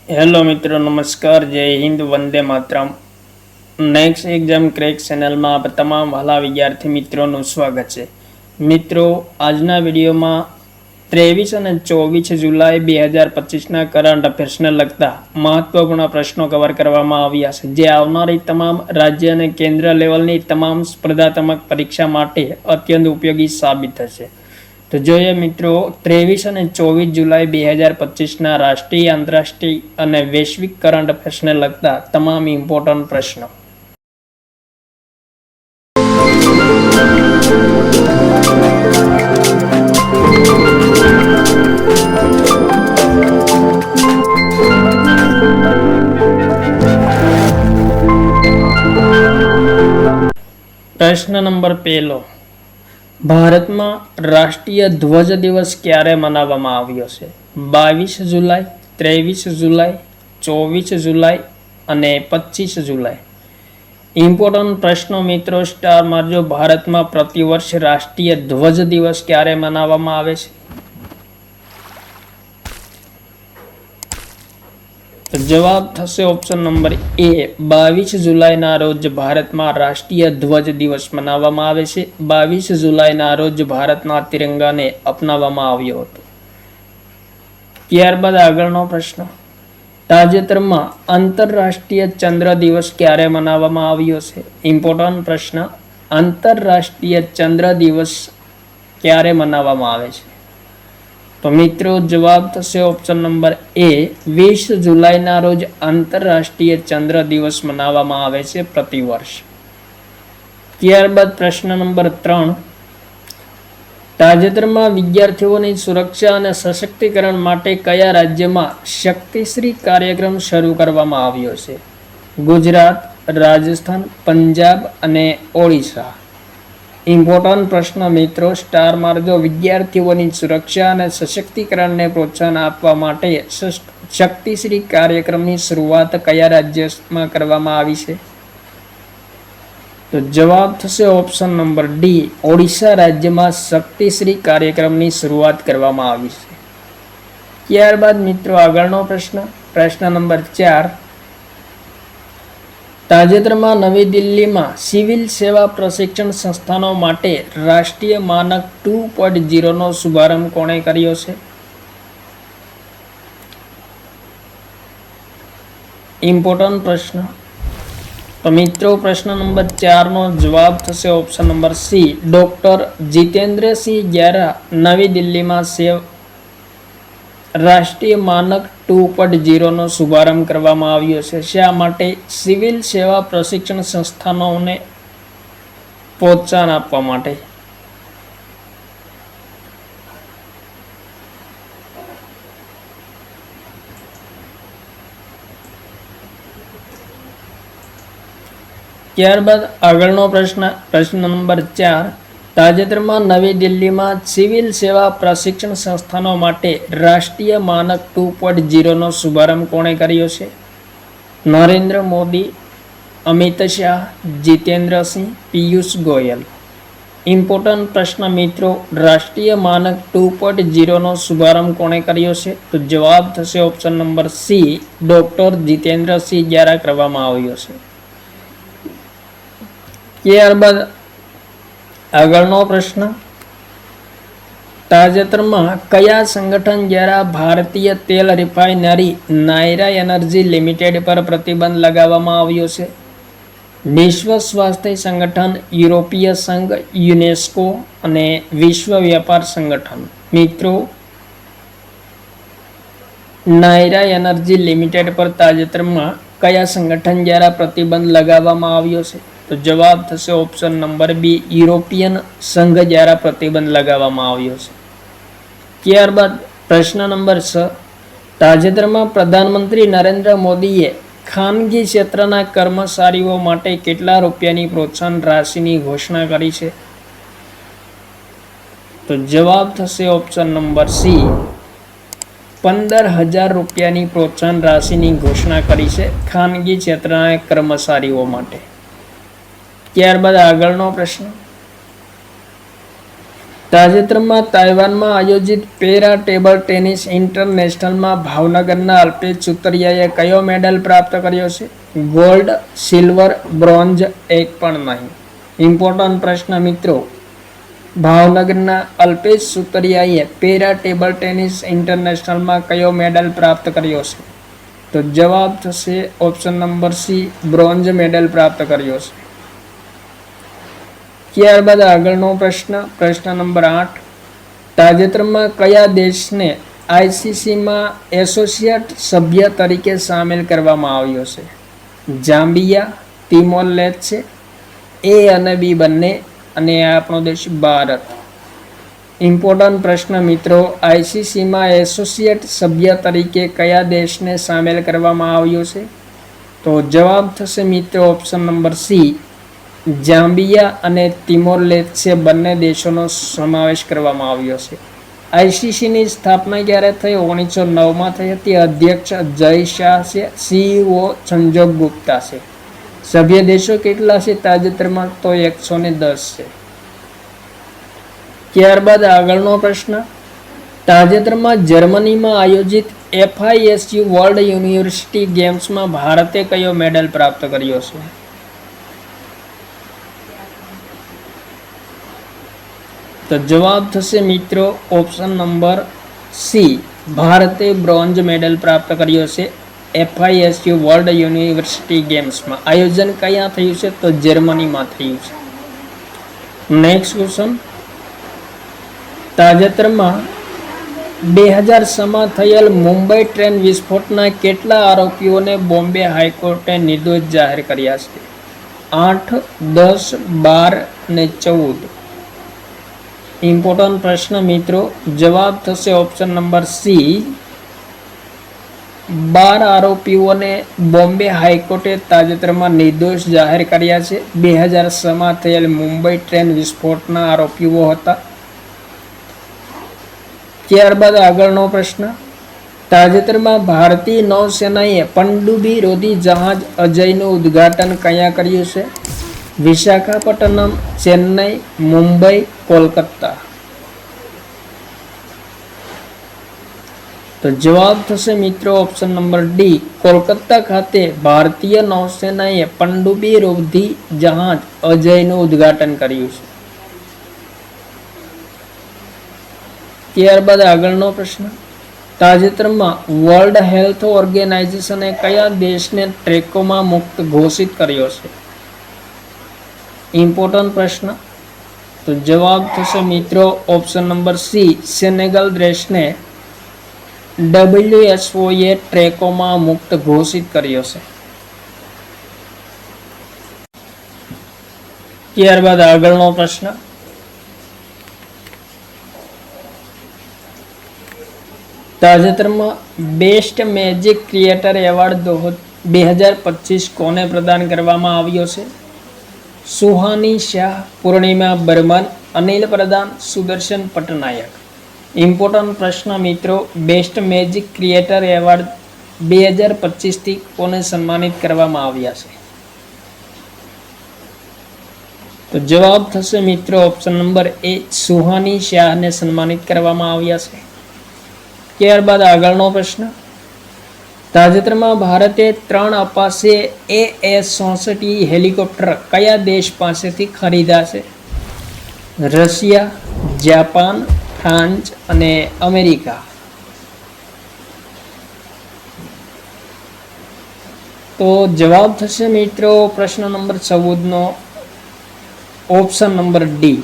Hello મિત્રો, નમસ્કાર, જય Hind, Vande Mataram. Next exam crack ચેનલમાં આપ તમામ વહાલા વિદ્યાર્થી મિત્રોનું સ્વાગત છે. મિત્રો, આજના વિડીયોમાં 23 અને 24 જુલાઈ 2025ના કરંટ અફેર્સને લગતા મહત્વપૂર્ણ પ્રશ્નો કવર કરવામાં આવ્યા છે, જે આવનારી તમામ રાજ્ય અને કેન્દ્ર લેવલની તમામ સ્પર્ધાત્મક પરીક્ષા માટે અત્યંત ઉપયોગી સાબિત થશે. તો જોઈએ મિત્રો, 23 અને 24 જુલાઈ 2025ના રાષ્ટ્રીય, આંતરરાષ્ટ્રીય અને વૈશ્વિક કરંટ અફેર્સને લગતા તમામ ઇમ્પોર્ટન્ટ પ્રશ્નો. પ્રશ્ન નંબર 1. ભારતમાં રાષ્ટ્રીય ધ્વજ દિવસ ક્યારે મનાવવામાં આવ્યો છે? 22 જુલાઈ, 23 જુલાઈ, 24 જુલાઈ અને 25 જુલાઈ. ઇમ્પોર્ટન્ટ પ્રશ્નો મિત્રો, સ્ટાર મારજો. ભારતમાં પ્રતિવર્ષ રાષ્ટ્રીય ધ્વજ દિવસ ક્યારે મનાવવામાં આવે છે? તો જવાબ થશે ઓપ્શન નંબર એ, 22 જુલાઈના રોજ ભારતમાં રાષ્ટ્રીય ધ્વજ દિવસ મનાવવામાં આવે છે. 22 જુલાઈના રોજ ભારતના તિરંગાને અપનાવવામાં આવ્યો હતો. ત્યારબાદ આગળનો પ્રશ્ન. તાજેતરમાં આંતરરાષ્ટ્રીય ચંદ્ર દિવસ ક્યારે મનાવવામાં આવ્યો છે? ઇમ્પોર્ટન્ટ પ્રશ્ન. આંતરરાષ્ટ્રીય ચંદ્ર દિવસ ક્યારે મનાવવામાં આવે છે? તો મિત્રો, જવાબ થશે ઓપ્શન નંબર એ, 20 જુલાઈના રોજ આંતરરાષ્ટ્રીય ચંદ્ર દિવસ મનાવવામાં આવે છે પ્રતિવર્ષ. ત્યારબાદ પ્રશ્ન નંબર 3. તાજેતરમાં વિદ્યાર્થીઓની સુરક્ષા અને સશક્તિકરણ માટે કયા રાજ્યમાં શક્તિશ્રી કાર્યક્રમ શરૂ કરવામાં આવ્યો છે? ગુજરાત, રાજસ્થાન, પંજાબ અને ઓડિશા. ઇમ્પોર્ટન્ટ પ્રશ્ન મિત્રો, સ્ટાર મારજો. વિદ્યાર્થીઓની સુરક્ષા અને સશક્તિકરણને પ્રોત્સાહન આપવા માટે શક્તિશ્રી કાર્યક્રમની શરૂઆત કયા રાજ્યમાં કરવામાં આવી છે? તો જવાબ થશે ઓપ્શન નંબર ડી, ઓડિશા રાજ્યમાં શક્તિશ્રી કાર્યક્રમની શરૂઆત કરવામાં આવી છે. ત્યારબાદ મિત્રો આગળનો પ્રશ્ન. પ્રશ્ન નંબર 4. તાજેતરમાં નવી દિલ્હીમાં સિવિલ સેવા પ્રશિક્ષણ સંસ્થાનો માટે રાષ્ટ્રીય માનક 2.0નો શુભારંભ કોણે કર્યો છે? ઇમ્પોર્ટન્ટ પ્રશ્ન. તો મિત્રો, પ્રશ્ન નંબર 4નો જવાબ થશે option number C, doctor Jitendrasinh દ્વારા નવી દિલ્હીમાં રાષ્ટ્રીય માનક 2.0નો શુભારંભ કરવામાં આવ્યો છે. શા માટે? સિવિલ સેવા પ્રશિક્ષણ સંસ્થાનોને પ્રોત્સાહન આપવા માટે. ત્યારબાદ આગળનો પ્રશ્ન. પ્રશ્ન નંબર 4. તાજેતરમાં નવી દિલ્હીમાં સિવિલ સેવા પ્રશિક્ષણ સંસ્થાનો માટે રાષ્ટ્રીય માનક 2.0નો શુભારંભ કોણે કર્યો છે? નરેન્દ્ર મોદી, અમિત શાહ, જીતેન્દ્રસિંહ, પિયુષ ગોયલ. ઇમ્પોર્ટન્ટ પ્રશ્ન મિત્રો, રાષ્ટ્રીય માનક 2.0નો શુભારંભ કોણે કર્યો છે? તો જવાબ થશે option number C, doctor Jitendrasinh દ્વારા કરવામાં આવ્યો છે. ત્યારબાદ આગળનો પ્રશ્ન. તાજેતરમાં કયા સંગઠન દ્વારા ભારતીય તેલ રિફાઇનરી નાયરા એનર્જી લિમિટેડ પર પ્રતિબંધ લગાવવામાં આવ્યો છે? વિશ્વ સ્વાસ્થ્ય સંગઠન, યુરોપીય સંઘ, યુનેસ્કો અને વિશ્વ વ્યાપાર સંગઠન. મિત્રો, નાયરા એનર્જી લિમિટેડ પર તાજેતરમાં કયા સંગઠન દ્વારા પ્રતિબંધ લગાવવામાં આવ્યો છે? તો જવાબ થશે ઓપ્શન નંબર બી, યુરોપિયન સંઘ દ્વારા પ્રતિબંધ લગાવવામાં આવ્યો છે. ત્યારબાદ પ્રશ્ન નંબર 6. તાજેતરમાં પ્રધાનમંત્રી નરેન્દ્ર મોદીએ ખાનગી ક્ષેત્રના કર્મચારીઓ માટે કેટલા રૂપિયાની પ્રોત્સાહન રાશિની ઘોષણા કરી છે? તો જવાબ થશે ઓપ્શન નંબર સી, 15,000 રૂપિયાની પ્રોત્સાહન રાશિની ઘોષણા કરી છે ખાનગી ક્ષેત્રના કર્મચારીઓ માટે. ત્યારબાદ આગળનો પ્રશ્ન. તાજેતરમાં તાઇવાનમાં આયોજિત પેરા ટેબલ ટેનિસ ઇન્ટરનેશનલમાં ભાવનગરના અલ્પેશ સુતરિયાએ કયો મેડલ પ્રાપ્ત કર્યો છે? ગોલ્ડ, સિલ્વર, બ્રોન્ઝ, એક પણ નહીં. ઇમ્પોર્ટન્ટ પ્રશ્ન મિત્રો, ભાવનગરના અલ્પેશ સુતરિયાએ પેરા ટેબલ ટેનિસ ઇન્ટરનેશનલમાં કયો મેડલ પ્રાપ્ત કર્યો છે? તો જવાબ થશે option number C, bronze medal પ્રાપ્ત કર્યો છે. ત્યારબાદ આગળનો પ્રશ્ન નંબર 8, તાજેતરમાં કયા દેશને આઈસીસીમાં એસોસિએટ સભ્ય તરીકે સામેલ કરવામાં આવ્યો છે? જામ્બિયા, તિમોર લેસ્ટે, એ અને બી બંને, અને આપણો દેશ ભારત. ઇમ્પોર્ટન્ટ પ્રશ્ન મિત્રો, આઈસીસીમાં એસોસિએટ સભ્ય તરીકે કયા દેશને સામેલ કરવામાં આવ્યો છે? તો જવાબ થશે મિત્રો ઓપ્શન નંબર સી, જામ્બિયા અને તિમોર લેસ્ટે બંને દેશોનો સમાવેશ કરવામાં આવ્યો છે. આઈસીસીની સ્થાપના ક્યારે થઈ? 1909માં થઈ હતી. અધ્યક્ષ જય શાહ છે, સીઈઓ સંજોગ ગુપ્તા છે. સભ્ય દેશો કેટલા છે તાજેતરમાં? તો 110 છે. ત્યારબાદ આગળનો પ્રશ્ન, તાજેતરમાં જર્મનીમાં આયોજિત FISU વર્લ્ડ યુનિવર્સિટી ગેમ્સમાં ભારતે કયો મેડલ પ્રાપ્ત કર્યો છે? તો જવાબ થશે મિત્રો ઓપ્શન નંબર સી, ભારતે બ્રોન્ઝ મેડલ પ્રાપ્ત કર્યો છે FISU વર્લ્ડ યુનિવર્સિટી ગેમ્સમાં. આયોજન ક્યાં થયું છે? તો જર્મનીમાં થયું છે. નેક્સ્ટ ક્વેશ્ચન, તાજેતરમાં 2006માં થયેલ મુંબઈ ટ્રેન વિસ્ફોટના કેટલા આરોપીઓને બોમ્બે હાઈકોર્ટે નિર્દોષ જાહેર કર્યા છે? 8, 10, 12 અને 14. ઇમ્પોર્ટન્ટ પ્રશ્ન મિત્રો, જવાબ થશે ઓપ્શન નંબર સી, 12 આરોપીઓને બોમ્બે હાઈકોર્ટે તાજેતરમાં નિર્દોષ જાહેર કર્યા છે. 2006માં થયેલ મુંબઈ ટ્રેન વિસ્ફોટના આરોપીઓ હતા. ત્યારબાદ આગળનો પ્રશ્ન, તાજેતરમાં ભારતીય નૌસેનાએ પનડુબ્બી રોધી જહાજ અજયનું ઉદ્ઘાટન ક્યાં કર્યું છે? વિશાખાપટ્ટનમ, ચેન્નઈ, મુંબઈ, કોલકાતા. તો જવાબ થશે મિત્રો ઓપ્શન નંબર ડી, કોલકાતા ખાતે ભારતીય નૌસેનાએ પનડુબ્બી રોધી જહાજ અજયનું ઉદ્ઘાટન કર્યું છે. ત્યારબાદ આગળનો પ્રશ્ન, તાજેતરમાં વર્લ્ડ હેલ્થ ઓર્ગેનાઇઝેશને કયા દેશને ટ્રેકોમા મુક્ત ઘોષિત કર્યો છે? ઇમ્પોર્ટન્ટ પ્રશ્ન. તો જવાબ થશે મિત્રો ઓપ્શન નંબર સી, સેનેગલ દેશને WHOએ ટ્રેકોમા મુક્ત ઘોષિત કર્યો છે. ત્યારબાદ આગળનો પ્રશ્ન, તાજેતરમાં બેસ્ટ મેજિક ક્રિએટર એવોર્ડ 2025 કોને પ્રદાન કરવામાં આવ્યો છે? સુહાની શાહ, પૂર્ણિમા બર્મન, અનિલ પ્રધાન, સુદર્શન પટનાયક. ઇમ્પોર્ટન્ટ પ્રશ્ન મિત્રો, બેસ્ટ મેજિક ક્રિએટર એવોર્ડ 2025થી કોને સન્માનિત કરવામાં આવ્યા છે? તો જવાબ થશે મિત્રો ઓપ્શન નંબર એ, સુહાની શાહને સન્માનિત કરવામાં આવ્યા છે. ત્યારબાદ આગળનો પ્રશ્ન, તાજેતરમાં ભારતે 3 અપાચે AS-64 હેલિકોપ્ટર કયા દેશ પાસેથી ખરીદ્યા છે? રશિયા, જાપાન, ફ્રાન્સ અને અમેરિકા. તો જવાબ થશે મિત્રો પ્રશ્ન નંબર 14નો ઓપ્શન નંબર ડી,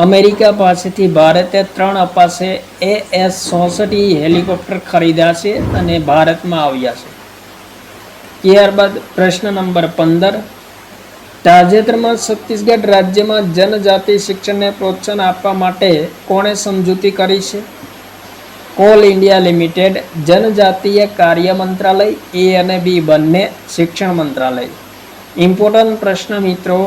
અમેરિકા પાસેથી ભારતે 3 અપાચે AS-64 હેલિકોપ્ટર ખરીદ્યા છે અને ભારતમાં આવ્યા છે. ત્યારબાદ પ્રશ્ન નંબર 15, તાજેતરમાં છત્તીસગઢ રાજ્યમાં જનજાતિ શિક્ષણને પ્રોત્સાહન આપવા માટે કોણે સમજૂતી કરી છે? કોલ ઇન્ડિયા લિમિટેડ, જનજાતીય કાર્ય મંત્રાલય, એ અને બી બંને, શિક્ષણ મંત્રાલય. ઇમ્પોર્ટન્ટ પ્રશ્ન મિત્રો,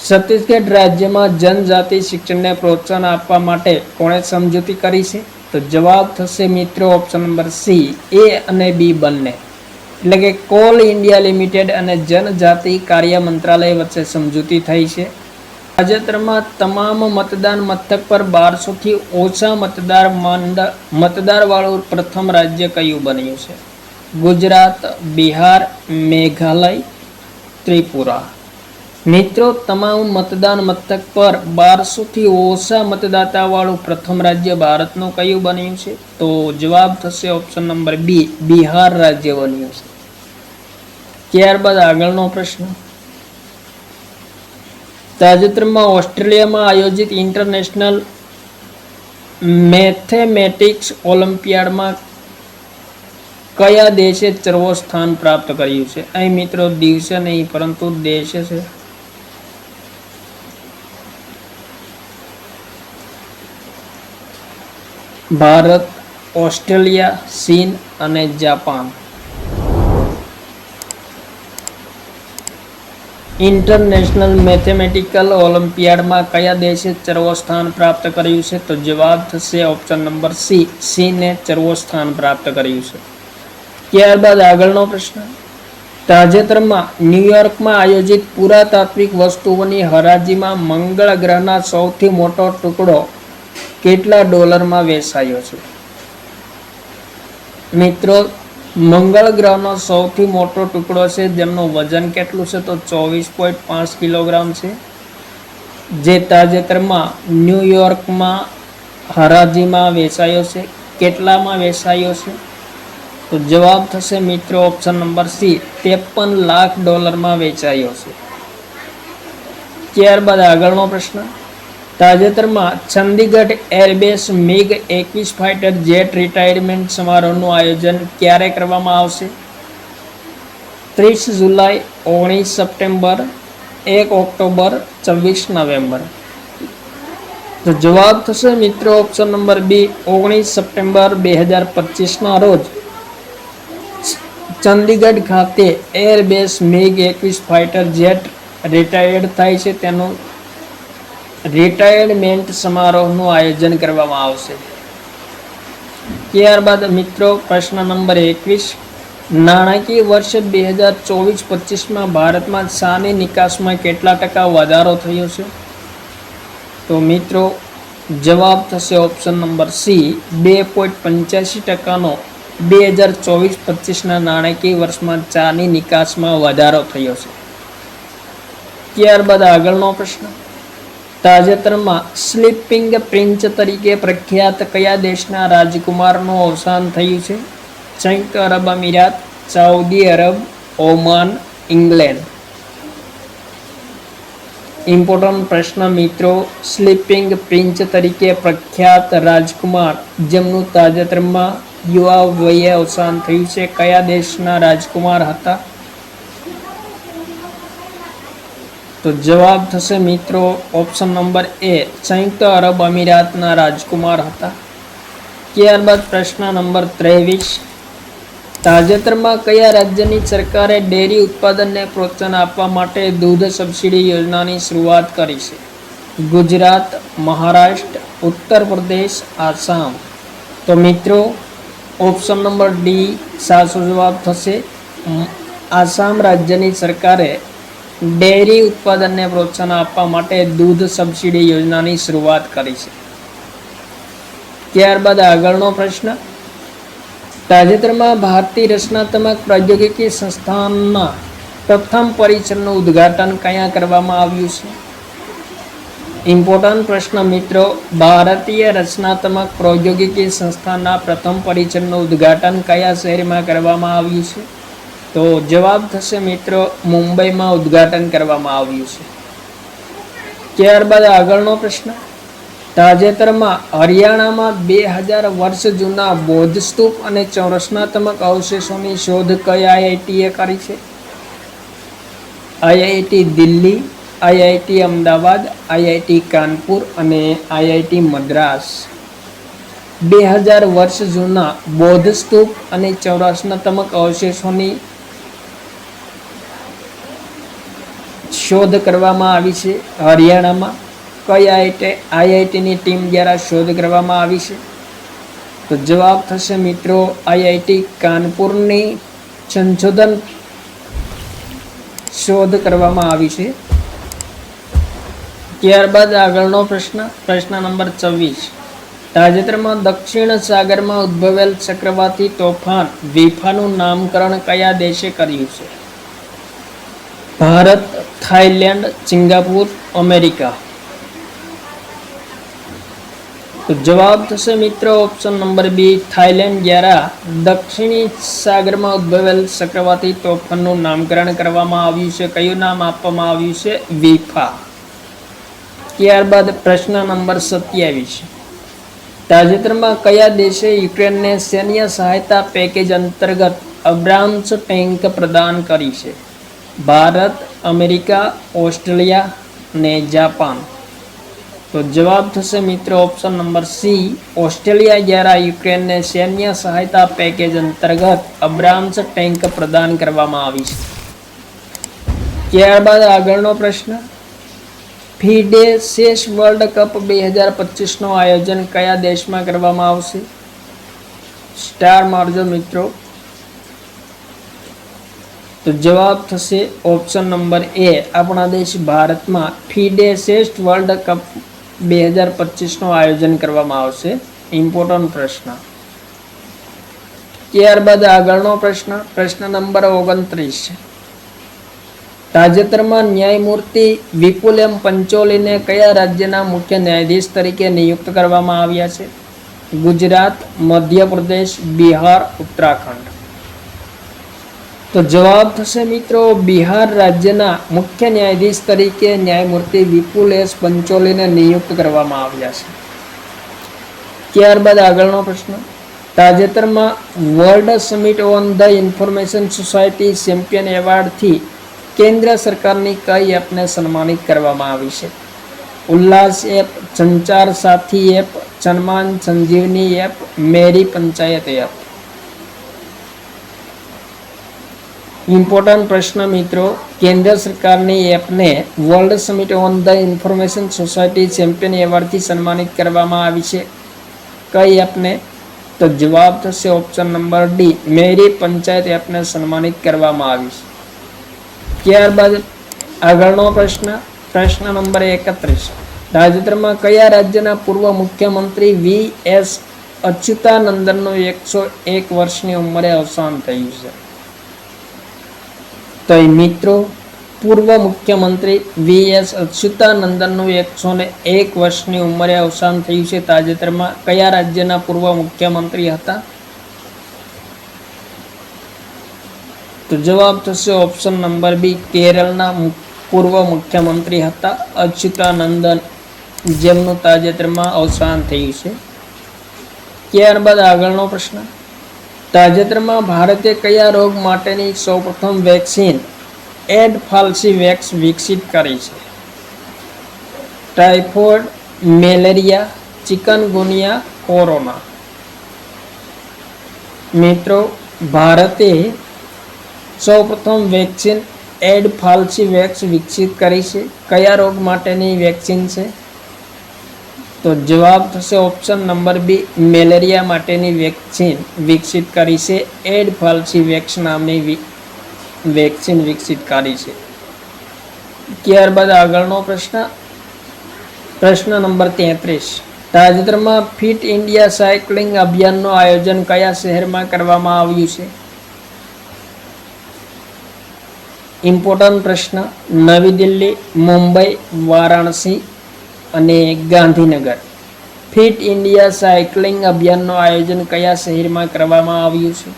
છત્તીસગઢ રાજ્યમાં જનજાતિ શિક્ષણને પ્રોત્સાહન આપવા માટે કોણે સમજૂતી કરી છે? તો જવાબ થશે મિત્રો ઓપ્શન નંબર સી, એ અને બી બંને. એટલે કે કોલ ઇન્ડિયા લિમિટેડ અને જનજાતિ કાર્ય મંત્રાલય વચ્ચે સમજૂતી થઈ છે. તાજેતરમાં તમામ મતદાન મથક પર 1200 થી ઓછા મતદાર વાળું પ્રથમ રાજ્ય કયું બન્યું છે? ગુજરાત, બિહાર, મેઘાલય, ત્રિપુરા. મિત્રો, તમામ મતદાન મથક પર 1200 થી ઓછા મતદાતા વાળું પ્રથમ રાજ્ય ભારતનું કયું બન્યું છે? તો જવાબ થશે ઓપ્શન નંબર બી, બિહાર રાજ્ય બન્યું છે. ત્યારબાદ આગળનો પ્રશ્ન. તાજેતરમાં ઓસ્ટ્રેલિયામાં આયોજિત ઇન્ટરનેશનલ મેથેમેટિક્સ ઓલિમ્પિયાડમાં કયા દેશે સર્વસ્થાન પ્રાપ્ત કર્યું છે? અહીં મિત્રો દિવસે નહીં પરંતુ દેશે છે. ભારત, ઓસ્ટ્રેલિયા, ચીન અને જાપાન. ઇન્ટરનેશનલ મેથેમેટિકલ ઓલિમ્પિયાડમાં કયા દેશે સર્વસ્થાન પ્રાપ્ત કર્યું છે? તો જવાબ થશે ઓપ્શન નંબર સી, ચીને સર્વસ્થાન પ્રાપ્ત કર્યું છે. ત્યારબાદ આગળનો પ્રશ્ન. તાજેતરમાં ન્યુયોર્કમાં આયોજિત પુરાતાત્વિક વસ્તુઓની હરાજીમાં મંગળ ગ્રહના સૌથી મોટો ટુકડો કેટલા ડોલરમાં વેચાયો છે? મિત્રો, મંગળ ગ્રહનો સૌથી મોટો ટુકડો છે જેમનું વજન કેટલું છે? તો 24.5 કિલોગ્રામ છે, જે તાજેતરમાં ન્યુયોર્કમાં હરાજીમાં વેચાયો છે. કેટલામાં વેચાયો છે? તો જવાબ થશે મિત્રો ઓપ્શન નંબર સી, 53 લાખ ડોલરમાં વેચાયો છે. ત્યારબાદ આગળનો પ્રશ્ન. તાજેતરમાં Chandigarh airbase MiG-21 fighter jet retirement સમારોહનું આયોજન ક્યારે કરવામાં આવશે? 30 જુલાઈ, 19 સપ્ટેમ્બર, 1 ઓક્ટોબર, 24 નવેમ્બર. તો જવાબ થશે મિત્રો ઓપ્શન નંબર બી, 19 સપ્ટેમ્બર 2025ના રોજ ચંદીગઢ ખાતે airbase MiG-21 fighter jet retired થાય છે તેનું રિટાયરમેન્ટ સમારોહનું આયોજન કરવામાં આવશે. ત્યારબાદ મિત્રો પ્રશ્ન નંબર 21. નાણાકીય વર્ષ 2024-25માં ભારતમાં ચાની નિકાસમાં કેટલા ટકા વધારો થયો છે? તો મિત્રો જવાબ થશે ઓપ્શન નંબર સી, 2.85%નો 2024-25ના નાણાકીય વર્ષમાં ચાની નિકાસમાં વધારો થયો છે. ત્યારબાદ આગળનો પ્રશ્ન. તાજેતરમાં સ્લીપિંગ પ્રિન્સ તરીકે પ્રખ્યાત કયા દેશના રાજકુમારનું અવસાન થયું છે? સંયુક્ત અરબ અમીરાત, Saudi Arab, Oman, England. Important પ્રશ્ન મિત્રો. સ્લીપિંગ પ્રિન્સ તરીકે પ્રખ્યાત રાજકુમાર જેમનું તાજેતરમાં યુવા વયે અવસાન થયું છે, કયા દેશના રાજકુમાર હતા? તો જવાબ થશે મિત્રો ઓપ્શન નંબર એ, સંયુક્ત અરબ અમીરાતના રાજકુમાર હતા. ત્યારબાદ પ્રશ્ન નંબર 23. તાજેતરમાં કયા રાજ્યની સરકારે ડેરી ઉત્પાદનને પ્રોત્સાહન આપવા માટે દૂધ સબસિડી યોજનાની શરૂઆત કરી છે? ગુજરાત, મહારાષ્ટ્ર, ઉત્તર પ્રદેશ, આસામ. તો મિત્રો ઓપ્શન નંબર ડી સાચો જવાબ થશે. આસામ રાજ્યની સરકારે ડેરી ઉત્પાદનને પ્રોત્સાહન આપવા માટે દૂધ સબસિડી યોજનાની શરૂઆત કરી છે. ત્યારબાદ આગળનો પ્રશ્ન. તાજેતરમાં ભારતીય રચનાત્મક પ્રૌદ્યોગિકી સંસ્થાનના પ્રથમ પરિસરનું ઉદ્ઘાટન ક્યાં કરવામાં આવ્યું છે? ઇમ્પોર્ટન્ટ પ્રશ્ન મિત્રો. ભારતીય રચનાત્મક પ્રૌદ્યોગિકી સંસ્થાનના પ્રથમ પરિસરનું ઉદ્ઘાટન કયા શહેરમાં કરવામાં આવ્યું છે? તો જવાબ થશે મિત્રો મુંબઈમાં ઉદ્ઘાટન કરવામાં આવ્યું છે. ત્યારબાદ આગળનો પ્રશ્ન. તાજેતરમાં હરિયાણામાં 2000 વર્ષ જૂના બૌદ્ધ સ્તૂપ અને રચનાત્મક અવશેષોની શોધ કઈ આઈઆઈટીએ કરી છે? IIT Delhi, IIT Ahmedabad, IIT Kanpur અને આઈઆઈટી મદ્રાસ. 2000 વર્ષ જૂના બૌદ્ધ સ્તૂપ અને રચનાત્મક અવશેષોની શોધ કરવામાં આવી છે હરિયાણામાં. કઈ આઈઆઈટીની ટીમ દ્વારા શોધ કરવામાં આવી છે? તો જવાબ થશે મિત્રો આઈઆઈટી કાનપુરની સંશોધન શોધ કરવામાં આવી છે. ત્યારબાદ આગળનો પ્રશ્ન, પ્રશ્ન નંબર 24. તાજેતરમાં દક્ષિણ સાગરમાં ઉદ્ભવેલ ચક્રવાતી તોફાન વિફાનું નામકરણ કયા દેશે કર્યું છે? Bharat, Thailand, Singapore, America. તો જવાબ થશે મિત્રો ઓપ્શન નંબર બી, થાઈલેન્ડ દ્વારા દક્ષિણી સાગરમાં ઉદ્ભવેલ ચક્રવાતી તોફાનનું નામકરણ કરવામાં આવ્યું છે. કયું નામ આપવામાં આવ્યું છે? વિફા. ત્યારબાદ પ્રશ્ન નંબર 27. તાજેતરમાં કયા દેશે યુક્રેનને સૈન્ય સહાયતા પેકેજ અંતર્ગત અબ્રામ્સ ટેન્ક પ્રદાન કરી છે? ભારત, અમેરિકા, ઓસ્ટ્રેલિયા અને જાપાન. તો જવાબ થશે મિત્રો ઓપ્શન નંબર સી, ઓસ્ટ્રેલિયા દ્વારા યુક્રેનને સૈન્ય સહાયતા પેકેજ અંતર્ગત અબ્રામ્સ ટેન્ક પ્રદાન કરવામાં આવી છે. ત્યારબાદ આગળનો પ્રશ્ન, ફીડે શેષ વર્લ્ડ કપ 2025નું આયોજન કયા દેશમાં કરવામાં આવશે? સ્ટાર મારજો મિત્રો. તો જવાબ થશે ઓપ્શન નંબર એ, આપણા દેશ ભારતમાં ફીડે શ્રેષ્ઠ વર્લ્ડ કપ 2025નું આયોજન કરવામાં આવશે. ઇમ્પોર્ટન્ટ પ્રશ્ન. ત્યારબાદ આગળનો પ્રશ્ન, પ્રશ્ન નંબર 29. તાજેતરમાં ન્યાયમૂર્તિ વિપુલ એમ પંચોલીને કયા રાજ્યના મુખ્ય ન્યાયાધીશ તરીકે નિયુક્ત કરવામાં આવ્યા છે? ગુજરાત, મધ્યપ્રદેશ, બિહાર, ઉત્તરાખંડ. તો જવાબ થશે મિત્રો બિહાર રાજ્યના મુખ્ય ન્યાયાધીશ તરીકે ન્યાયમૂર્તિ વિપુલ એસ પંચોલીને નિયુક્ત કરવામાં આવ્યા છે. ત્યારબાદ આગળનો પ્રશ્ન, તાજેતરમાં world summit on the information society champion એવોર્ડથી કેન્દ્ર સરકારની કઈ એપને સન્માનિત કરવામાં આવી છે? ઉલ્લાસ એપ, સંચાર સાથી એપ, સન્માન સંજીવની એપ, મેરી પંચાયત એપ. ઇમ્પોર્ટન્ટ પ્રશ્ન મિત્રો, કેન્દ્ર સરકારની એપને world summit on the information society champion એવોર્ડથી સન્માનિત કરવામાં આવી છે. કઈ એપને? તો જવાબ થશે ઓપ્શન નંબર ડી, મેરી પંચાયત એપને સન્માનિત કરવામાં આવી છે. ત્યારબાદ આગળનો પ્રશ્ન, પ્રશ્ન નંબર 31. તાજેતરમાં કયા રાજ્યના પૂર્વ મુખ્યમંત્રી વી.એસ. અચ્યુતાનંદનનું 101 વર્ષની ઉંમરે અવસાન થયું છે? તો મિત્રો પૂર્વ મુખ્યમંત્રી વી.એસ. અચ્યુતાનંદનનું 101 વર્ષની ઉંમરે અવસાન થયું છે. તાજેતરમાં કયા રાજ્યના પૂર્વ મુખ્યમંત્રી હતા? તો જવાબ થશે ઓપ્શન નંબર બી, કેરળના પૂર્વ મુખ્યમંત્રી હતા અચ્યુતાનંદન, જેમનું તાજેતરમાં અવસાન થયું છે. ત્યારબાદ આગળનો પ્રશ્ન, તાજેતરમાં ભારતે કયા રોગ માટેની સૌપ્રથમ વેક્સિન એડફાલ્સીવેક્સ વિકસિત કરી છે? Typhoid, malaria, chikungunya, corona. મિત્રો ભારતે સૌપ્રથમ વેક્સિન એડફાલ્સીવેક્સ વિકસિત કરી છે. કયા રોગ માટેની વેક્સિન છે? તો જવાબ થશે ઓપ્શન નંબર બી, મેલેરિયા માટેની વેક્સિન વિકસિત કરી છે. એડફાલ્સીવેક્સ નામની વેક્સિન વિકસિત કરી છે. ત્યારબાદ આગળનો પ્રશ્ન, પ્રશ્ન નંબર 33. તાજેતરમાં ફિટ ઇન્ડિયા સાયકલિંગ અભિયાનનું આયોજન કયા શહેરમાં કરવામાં આવ્યું છે? ઇમ્પોર્ટન્ટ પ્રશ્ન, નવી દિલ્હી, મુંબઈ, વારાણસી અને ગાંધીનગર. ફિટ ઇન્ડિયા સાયકલિંગ અભિયાનનું આયોજન કયા શહેરમાં કરવામાં આવ્યું છે?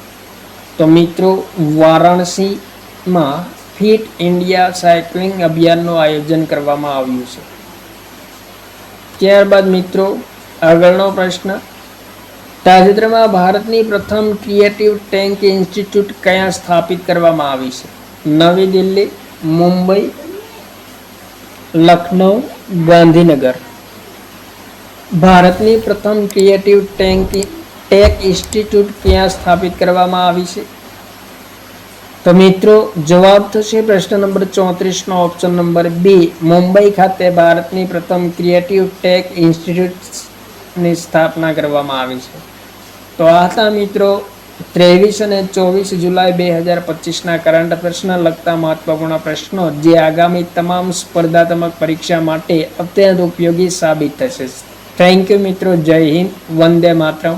તો મિત્રો વારાણસીમાં ફિટ ઇન્ડિયા સાયકલિંગ અભિયાનનું આયોજન કરવામાં આવ્યું છે. ત્યારબાદ મિત્રો આગળનો પ્રશ્ન, તાજેતરમાં ભારતની પ્રથમ ક્રિએટિવ ટેન્ક ઇન્સ્ટિટ્યૂટ ક્યાં સ્થાપિત કરવામાં આવી છે? નવી દિલ્હી, મુંબઈ, લખનઉ, ગાંધીનગર. ભારતની પ્રથમ ક્રિએટિવ ટેક ઇન્સ્ટિટ્યૂટ ક્યાં સ્થાપિત કરવામાં આવી છે? તો મિત્રો જવાબ થશે પ્રશ્ન નંબર 34 નો ઓપ્શન નંબર બી, મુંબઈ ખાતે ભારતની પ્રથમ ક્રિએટિવ ટેક ઇન્સ્ટિટ્યૂટની સ્થાપના કરવામાં આવી છે. તો આ હતા મિત્રો 23 અને 24 જુલાઈ 2025ના કરંટ અફેર્સને લગતા મહત્વપૂર્ણ પ્રશ્નો જે આગામી તમામ સ્પર્ધાત્મક પરીક્ષા માટે અત્યંત ઉપયોગી સાબિત થશે. થેન્ક યુ મિત્રો. જય હિન્દ. વંદે માતરમ.